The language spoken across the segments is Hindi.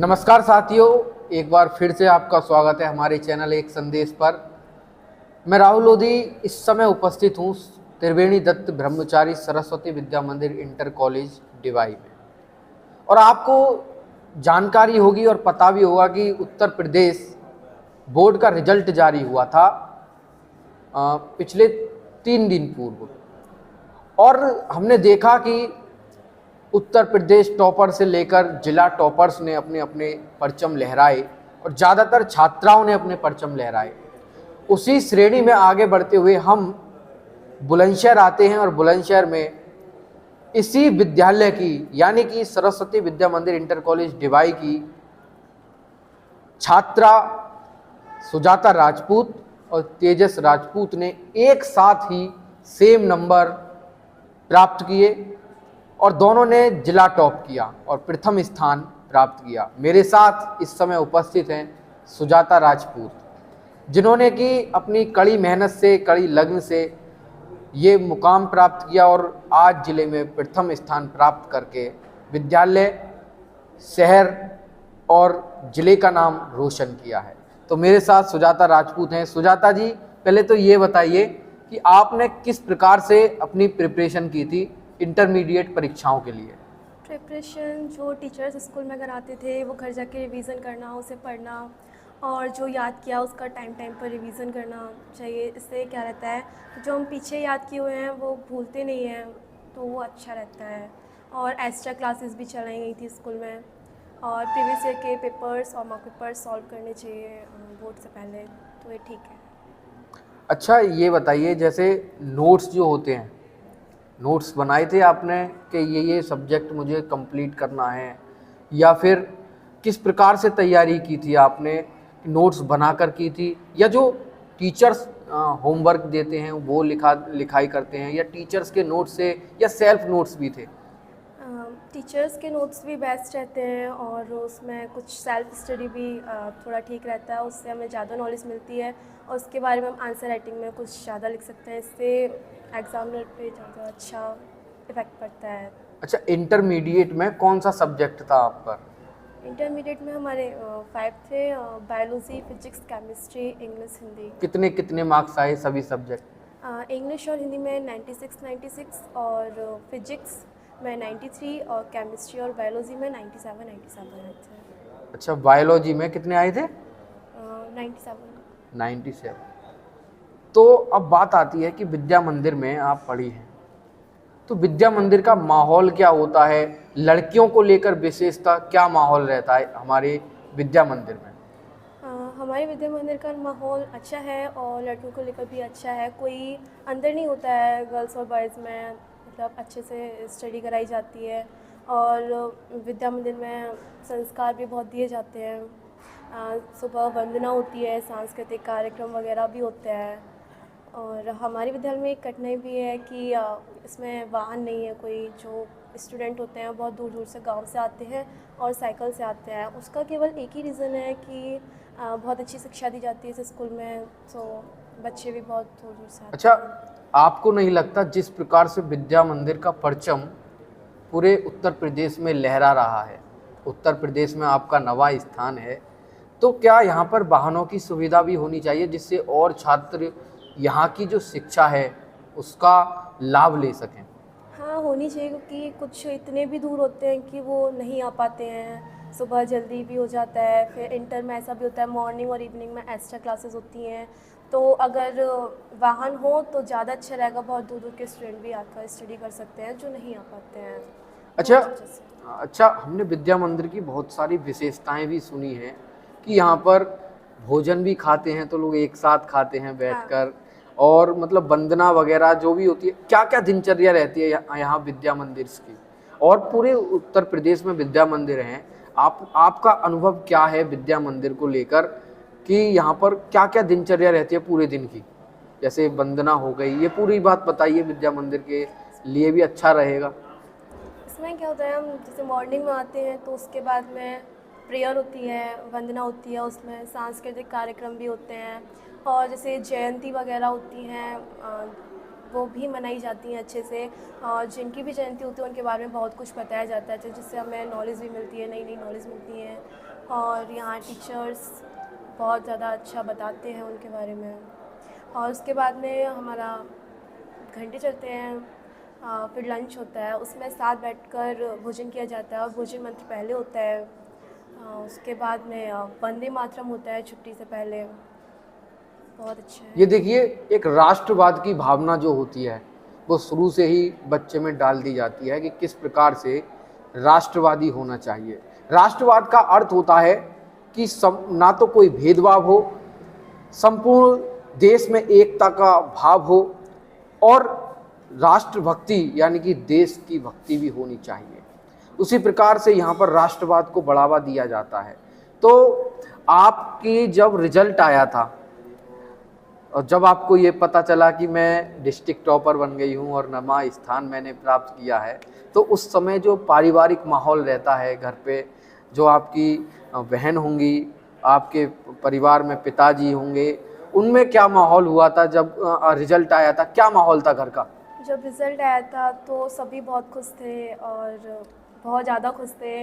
नमस्कार साथियों, एक बार फिर से आपका स्वागत है हमारे चैनल एक संदेश पर। मैं राहुल लोधी इस समय उपस्थित हूँ त्रिवेणी दत्त ब्रह्मचारी सरस्वती विद्या मंदिर इंटर कॉलेज डिवाई में। और आपको जानकारी होगी और पता भी होगा कि उत्तर प्रदेश बोर्ड का रिजल्ट जारी हुआ था पिछले 3 दिन पूर्व। और हमने देखा कि उत्तर प्रदेश टॉपर से लेकर जिला टॉपर्स ने अपने अपने परचम लहराए और ज़्यादातर छात्राओं ने अपने परचम लहराए। उसी श्रेणी में आगे बढ़ते हुए हम बुलंदशहर आते हैं और बुलंदशहर में इसी विद्यालय की यानी कि सरस्वती विद्या मंदिर इंटर कॉलेज डिवाई की छात्रा सुजाता राजपूत और तेजस राजपूत ने एक साथ ही सेम नंबर प्राप्त किए और दोनों ने जिला टॉप किया और प्रथम स्थान प्राप्त किया। मेरे साथ इस समय उपस्थित हैं सुजाता राजपूत, जिन्होंने कि अपनी कड़ी मेहनत से, कड़ी लगन से ये मुकाम प्राप्त किया और आज जिले में प्रथम स्थान प्राप्त करके विद्यालय, शहर और जिले का नाम रोशन किया है। तो मेरे साथ सुजाता राजपूत हैं। सुजाता जी, पहले तो ये बताइए कि आपने किस प्रकार से अपनी प्रिपरेशन की थी इंटरमीडिएट परीक्षाओं के लिए? प्रिपरेशन जो टीचर्स स्कूल में कराते थे वो घर जाके रिवीजन करना, उसे पढ़ना और जो याद किया उसका टाइम टाइम पर रिवीजन करना चाहिए। इससे क्या रहता है, जो हम पीछे याद किए हुए हैं वो भूलते नहीं हैं, तो वो अच्छा रहता है। और एक्स्ट्रा क्लासेस भी चलाई गई थी स्कूल में और प्रीवियस ईयर के पेपर्स और मॉक पेपर्स सॉल्व करने चाहिए बोर्ड से पहले, तो ये ठीक है। अच्छा, ये बताइए, जैसे नोट्स जो होते हैं, नोट्स बनाए थे आपने कि ये सब्जेक्ट मुझे कंप्लीट करना है, या फिर किस प्रकार से तैयारी की थी आपने? नोट्स बनाकर की थी या जो टीचर्स होमवर्क देते हैं वो लिखाई करते हैं, या टीचर्स के नोट्स से, या सेल्फ नोट्स भी थे? टीचर्स के नोट्स भी बेस्ट रहते हैं और उसमें कुछ सेल्फ स्टडी भी थोड़ा ठीक रहता है, उससे हमें ज़्यादा नॉलेज मिलती है और उसके बारे में हम आंसर राइटिंग में कुछ ज़्यादा लिख सकते हैं। इससे एग्जामिनर पे ज़्यादा अच्छा इफेक्ट पड़ता है। अच्छा, इंटरमीडिएट में कौन सा सब्जेक्ट था आप पर? इंटरमीडिएट में हमारे 5 थे, biology, physics, chemistry, English, Hindi. कितने कितने मार्क्स आए सभी सब्जेक्ट? इंग्लिश और हिंदी में 96 और फिजिक्स में 93 और केमिस्ट्री और बायोलॉजी में 97 आए थे। अच्छा, बायोलॉजी में कितने आए थे? 97। 97। तो अब बात आती है कि विद्या मंदिर में आप पढ़ी हैं, तो विद्या मंदिर का माहौल क्या होता है? लड़कियों को लेकर विशेषता क्या माहौल रहता है हमारे विद्या मंदिर में? हमारे विद्या मंदिर का माहौल अच्छा है और लड़कियों को लेकर भी अच्छा है। कोई अंदर नहीं होता है, गर्ल्स और बॉयज़ में मतलब अच्छे से स्टडी कराई जाती है और विद्या मंदिर में संस्कार भी बहुत दिए जाते हैं। सुबह वंदना होती है, सांस्कृतिक कार्यक्रम वगैरह भी होते हैं। और हमारे विद्यालय में एक कठिनाई भी है कि इसमें वाहन नहीं है कोई। जो स्टूडेंट होते हैं बहुत दूर दूर से गांव से आते हैं और साइकिल से आते हैं। उसका केवल एक ही रीज़न है कि बहुत अच्छी शिक्षा दी जाती है इस स्कूल में, तो बच्चे भी बहुत दूर दूर से आते हैं। अच्छा, आपको नहीं लगता जिस प्रकार से विद्या मंदिर का परचम पूरे उत्तर प्रदेश में लहरा रहा है, उत्तर प्रदेश में आपका नवा स्थान है, तो क्या यहाँ पर वाहनों की सुविधा भी होनी चाहिए जिससे और छात्र यहाँ की जो शिक्षा है उसका लाभ ले सकें? हाँ, होनी चाहिए क्योंकि कुछ इतने भी दूर होते हैं कि वो नहीं आ पाते हैं। सुबह जल्दी भी हो जाता है, फिर इंटर में ऐसा भी होता है मॉर्निंग और इवनिंग में एक्स्ट्रा क्लासेस होती हैं, तो अगर वाहन हो तो ज़्यादा अच्छा रहेगा। बहुत दूर दूर के स्टूडेंट भी आकर स्टडी कर सकते हैं जो नहीं आ पाते हैं। अच्छा, हमने विद्या मंदिर की बहुत सारी विशेषताएं भी सुनी हैं कि यहाँ पर भोजन भी खाते हैं तो लोग एक साथ खाते हैं बैठकर, और मतलब वंदना वगैरह जो भी होती है, क्या क्या दिनचर्या रहती है यहाँ विद्या मंदिर की? और पूरे उत्तर प्रदेश में विद्या मंदिर हैं, आपका अनुभव क्या है विद्या मंदिर को लेकर कि यहाँ पर क्या क्या दिनचर्या रहती है पूरे दिन की? जैसे वंदना हो गई, ये पूरी बात बताइए, विद्या मंदिर के लिए भी अच्छा रहेगा। इसमें क्या होता है, हम जैसे मॉर्निंग में आते हैं तो उसके बाद में प्रेयर होती है, वंदना होती है, उसमें सांस्कृतिक कार्यक्रम भी होते हैं और जैसे जयंती वगैरह होती हैं वो भी मनाई जाती हैं अच्छे से। और जिनकी भी जयंती होती है उनके बारे में बहुत कुछ बताया जाता है जिससे हमें नॉलेज भी मिलती है, नई नई नॉलेज मिलती है। और यहाँ टीचर्स बहुत ज़्यादा अच्छा बताते हैं उनके बारे में। और उसके बाद में हमारा घंटे चलते हैं, फिर लंच होता है, उसमें साथ बैठकर भोजन किया जाता है और भोजन मंत्र पहले होता है। उसके बाद में वंदे मातरम होता है छुट्टी से पहले। बहुत अच्छा है। ये देखिए, एक राष्ट्रवाद की भावना जो होती है वो शुरू से ही बच्चे में डाल दी जाती है कि किस प्रकार से राष्ट्रवादी होना चाहिए। राष्ट्रवाद का अर्थ होता है कि ना तो कोई भेदभाव हो, संपूर्ण देश में एकता का भाव हो और राष्ट्रभक्ति यानी कि देश की भक्ति भी होनी चाहिए। उसी प्रकार से यहाँ पर राष्ट्रवाद को बढ़ावा दिया जाता है। तो आपकी जब रिजल्ट आया था और जब आपको ये पता चला कि मैं डिस्ट्रिक्ट टॉपर बन गई हूँ और नमा स्थान मैंने प्राप्त किया है, तो उस समय जो पारिवारिक माहौल रहता है घर पे, जो आपकी बहन होंगी, आपके परिवार में पिताजी होंगे, उनमें क्या माहौल हुआ था जब रिजल्ट आया था? क्या माहौल था घर का? जब रिज़ल्ट आया था तो सभी बहुत खुश थे और बहुत ज़्यादा खुश थे।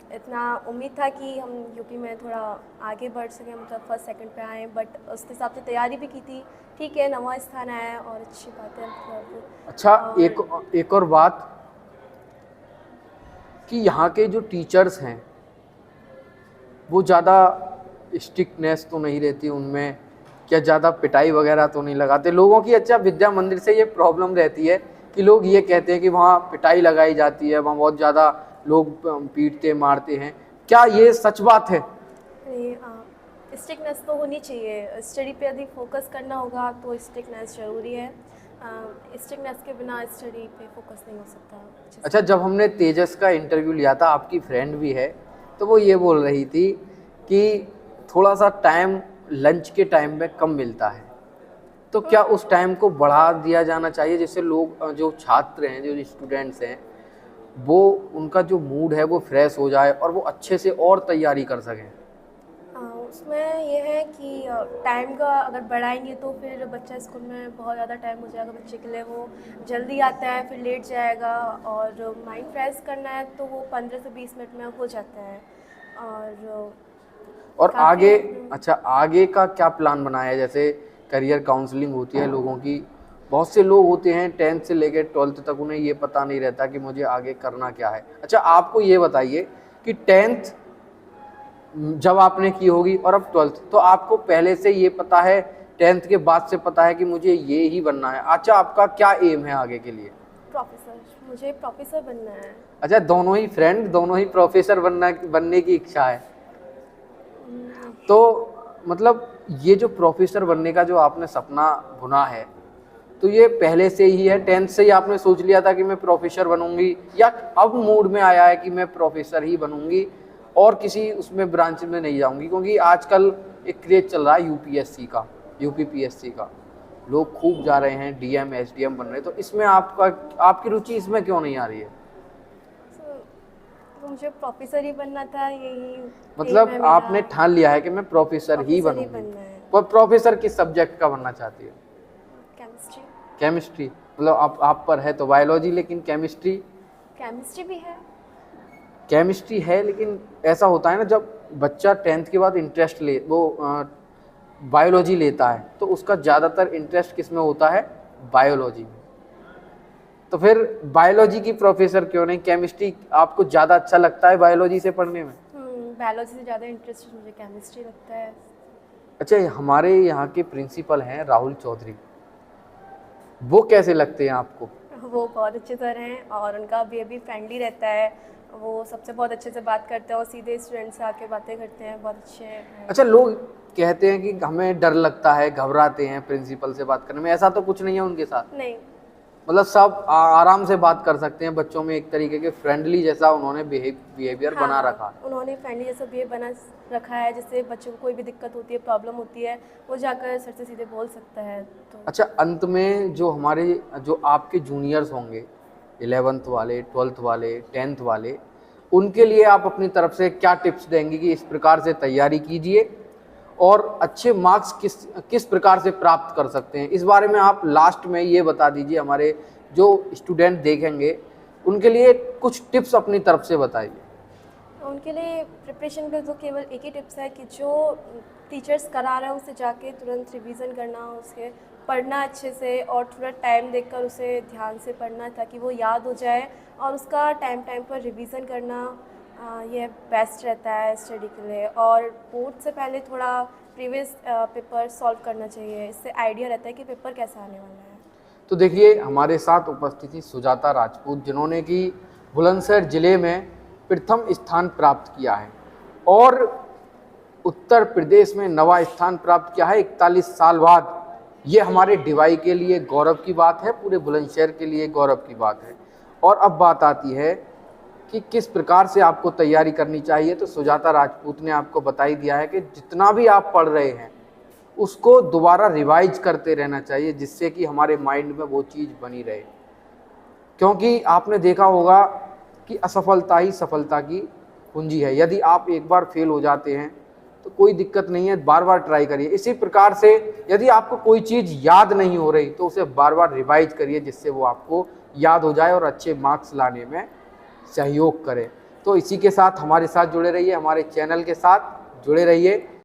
इतना उम्मीद था कि हम यूपी में थोड़ा आगे बढ़ सकें, मतलब फर्स्ट सेकंड पे आएँ, बट उस हिसाब से तैयारी भी की थी। ठीक है, 9वां स्थान आया है और अच्छी बात है मतलब। अच्छा, और एक और बात कि यहाँ के जो टीचर्स हैं वो ज़्यादा स्ट्रिक्टनेस तो नहीं रहती उनमें? क्या ज़्यादा पिटाई वगैरह तो नहीं लगाते लोगों की? अच्छा, विद्या मंदिर से ये प्रॉब्लम रहती है कि लोग ये कहते हैं कि वहाँ पिटाई लगाई जाती है, वहाँ बहुत ज़्यादा लोग पीटते मारते हैं। क्या ये सच बात है? स्ट्रिक्टनेस तो होनी चाहिए। स्टडी पे यदि फोकस करना होगा तो स्ट्रिक्टनेस ज़रूरी है। स्ट्रिक्टनेस के बिना स्टडी पे फोकस नहीं हो सकता। अच्छा, जब हमने तेजस का इंटरव्यू लिया था, आपकी फ्रेंड भी है, तो वो ये बोल रही थी कि थोड़ा सा टाइम लंच के टाइम में कम मिलता है, तो क्या उस टाइम को बढ़ा दिया जाना चाहिए जिससे लोग, जो छात्र हैं, जो स्टूडेंट्स हैं, वो उनका जो मूड है वो फ्रेश हो जाए और वो अच्छे से और तैयारी कर सकें? उसमें ये है कि टाइम का अगर बढ़ाएंगे तो फिर बच्चा स्कूल में बहुत ज़्यादा टाइम हो जाएगा बच्चे के लिए। वो जल्दी आता है फिर लेट जाएगा, और माइंड फ्रेश करना है तो वो 15 से 20 मिनट में हो जाता है। और काफ़ी आगे, अच्छा, आगे का क्या प्लान बनाया है? जैसे करियर काउंसलिंग होती है लोगों की, बहुत से लोग होते हैं 10th से लेकर 12th तक उन्हें ये पता नहीं रहता कि मुझे आगे करना क्या है। अच्छा, आपको ये बताइए कि 10th जब आपने की होगी और अब 12th, तो आपको पहले से ये पता है, 10th के बाद से पता है कि मुझे ये ही बनना है? अच्छा, आपका क्या एम है आगे के लिए? प्रोफेसर, मुझे प्रोफेसर बनना है। अच्छा, दोनों ही फ्रेंड, दोनों ही प्रोफेसर बनने की इच्छा है। तो मतलब ये जो प्रोफेसर बनने का जो आपने सपना बुना है, तो ये पहले से ही है? 10th से ही आपने सोच लिया था कि मैं प्रोफेसर बनूंगी, या अब मूड में आया है कि मैं प्रोफेसर ही बनूंगी और किसी उसमें ब्रांच में नहीं जाऊंगी? क्योंकि आजकल एक क्रेज चल रहा है यूपीएससी का, यूपीपीएससी का, लोग खूब जा रहे हैं, डीएम एसडीएम बन रहे हैं, तो इसमें आपकी रुचि इसमें क्यों नहीं आ रही है? तो मुझे प्रोफेसर ही बनना था, यही मतलब आपने ठान लिया है कि मैं प्रोफेसर ही बनूंगी? बनना है। और प्रोफेसर किस सब्जेक्ट का बनना चाहती है? केमिस्ट्री। केमिस्ट्री? मतलब आप पर है तो बायोलॉजी, लेकिन केमिस्ट्री? केमिस्ट्री भी है। केमिस्ट्री है, लेकिन ऐसा होता है ना, जब बच्चा 10th के बाद इंटरेस्ट बायोलॉजी लेता है तो उसका ज़्यादातर इंटरेस्ट किस में होता है? बायोलॉजी में। तो फिर बायोलॉजी की प्रोफेसर क्यों नहीं? केमिस्ट्री आपको ज़्यादा अच्छा लगता है बायोलॉजी से पढ़ने में? बायोलॉजी से ज़्यादा इंटरेस्ट मुझे केमिस्ट्री लगता है। अच्छा, हमारे यहाँ के प्रिंसिपल हैं राहुल चौधरी, वो कैसे लगते हैं आपको? वो बहुत अच्छे सर हैं और उनका बिहेवियर फ्रेंडली रहता है। वो सबसे बहुत अच्छे से बात करते हैं और सीधे स्टूडेंट से आके बातें करते हैं, बहुत अच्छे हैं। अच्छा, लोग कहते हैं कि हमें डर लगता है, घबराते हैं प्रिंसिपल से बात करने में, ऐसा तो कुछ नहीं है उनके साथ? नहीं, मतलब सब आराम से बात कर सकते हैं बच्चों में, एक तरीके के फ्रेंडली जैसा उन्होंने बिहेवियर बना रखा है? उन्होंने फ्रेंडली जैसा बिहेव बना रखा है, जिससे बच्चों को कोई भी दिक्कत होती है, प्रॉब्लम होती है, वो जाकर सर से सीधे बोल सकता है। तो अच्छा, अंत में जो आपके जूनियर्स होंगे, 11th वाले, 12th वाले, 10th वाले, उनके लिए आप अपनी तरफ से क्या टिप्स देंगे कि इस प्रकार से तैयारी कीजिए और अच्छे मार्क्स किस प्रकार से प्राप्त कर सकते हैं? इस बारे में आप लास्ट में ये बता दीजिए, हमारे जो स्टूडेंट देखेंगे उनके लिए कुछ टिप्स अपनी तरफ से बताइए। उनके लिए प्रिपरेशन का तो केवल एक ही टिप्स है कि जो टीचर्स करा रहे हैं उसे जाके तुरंत रिवीजन करना, उसे पढ़ना अच्छे से और थोड़ा टाइम देकर उसे ध्यान से पढ़ना ताकि वो याद हो जाए, और उसका टाइम टाइम पर रिवीजन करना ये बेस्ट रहता है स्टडी के लिए। और बोर्ड से पहले थोड़ा प्रीवियस पेपर सॉल्व करना चाहिए, इससे आइडिया रहता है कि पेपर कैसा आने वाला है। तो देखिए हमारे साथ उपस्थित थी सुजाता राजपूत, जिन्होंने कि बुलंदशहर ज़िले में प्रथम स्थान प्राप्त किया है और उत्तर प्रदेश में नवा स्थान प्राप्त किया है 41 साल बाद। ये हमारे डिवाई के लिए गौरव की बात है, पूरे बुलंदशहर के लिए गौरव की बात है। और अब बात आती है कि किस प्रकार से आपको तैयारी करनी चाहिए, तो सुजाता राजपूत ने आपको बता ही दिया है कि जितना भी आप पढ़ रहे हैं उसको दोबारा रिवाइज करते रहना चाहिए, जिससे कि हमारे माइंड में वो चीज़ बनी रहे। क्योंकि आपने देखा होगा कि असफलता ही सफलता की कुंजी है। यदि आप एक बार फेल हो जाते हैं तो कोई दिक्कत नहीं है, बार बार ट्राई करिए। इसी प्रकार से यदि आपको कोई चीज़ याद नहीं हो रही तो उसे बार बार रिवाइज करिए, जिससे वो आपको याद हो जाए और अच्छे मार्क्स लाने में सहयोग करे। तो इसी के साथ हमारे साथ जुड़े रहिए, हमारे चैनल के साथ जुड़े रहिए।